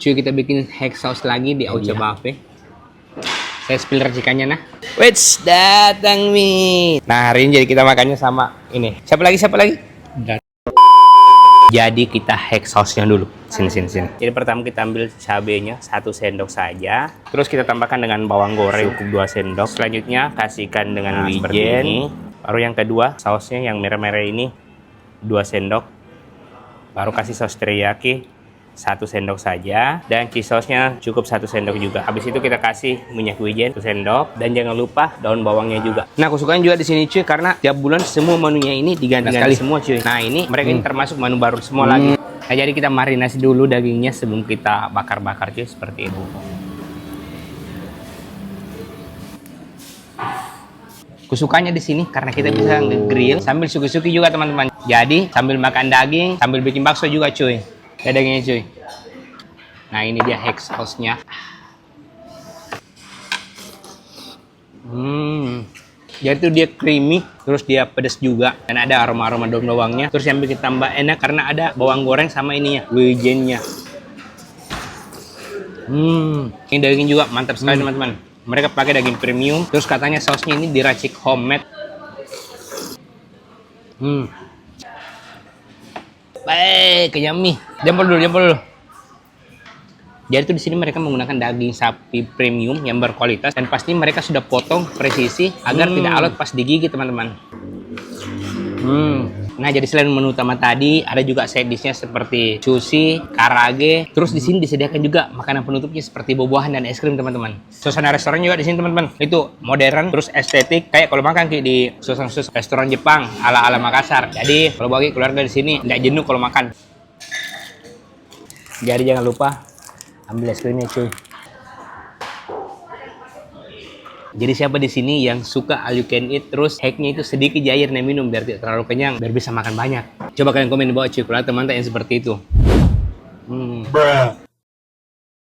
Cuy, kita bikin hack sauce lagi di Aucha Buffet. Saya spill racikannya nah. Wits, datang nih. Nah, hari ini jadi kita makannya sama ini. Siapa lagi? Jadi kita hack sausnya dulu. Sini. Jadi pertama kita ambil cabenya 1 sendok saja. Terus kita tambahkan dengan bawang goreng cukup 2 sendok. Selanjutnya kasihkan dengan wijen. Baru yang kedua, sausnya yang merah-merah ini 2 sendok. Baru kasih saus teriyaki 1 sendok saja, dan cheese sauce-nya cukup 1 sendok juga. Habis itu kita kasih minyak wijen 1 sendok, dan jangan lupa daun bawangnya juga. Nah, aku suka juga di sini cuy, karena tiap bulan semua menunya ini diganti-ganti semua cuy. Nah, ini mereka ini termasuk menu baru semua lagi. Nah, jadi kita marinasi dulu dagingnya sebelum kita bakar-bakar cuy, seperti itu. Kusukanya di sini karena kita bisa nge-grill sambil suki-suki juga teman-teman. Jadi sambil makan daging, sambil bikin bakso juga cuy. Dagingnya cuy. Nah, ini dia hack sauce-nya. Jadi itu dia creamy, terus dia pedas juga, dan ada aroma-aroma daun bawangnya. Terus yang bikin tambah enak karena ada bawang goreng sama ininya, wijennya. Ini daging juga mantap sekali teman-teman. Mereka pakai daging premium, terus katanya sausnya ini diracik homemade. Baik, yummy. Jempol dulu. Jadi tuh di sini mereka menggunakan daging sapi premium yang berkualitas, dan pasti mereka sudah potong presisi agar tidak alot pas digigit teman-teman. Nah, jadi selain menu utama tadi, ada juga side dish-nya seperti sushi, karage. Terus di sini disediakan juga makanan penutupnya seperti buah-buahan dan es krim teman-teman. Suasana restoran juga di sini teman-teman. Itu modern, terus estetik, kayak kalau makan di suasana restoran Jepang ala-ala Makassar. Jadi kalau bagi keluarga di sini nggak jenuh kalau makan. Jadi jangan lupa ambil es krimnya cuy. Jadi siapa di sini yang suka all you can eat, terus hacknya itu sedikit airnya minum biar tidak terlalu kenyang, biar bisa makan banyak. Coba kalian komen di bawah cuy, kalau teman-teman yang seperti itu.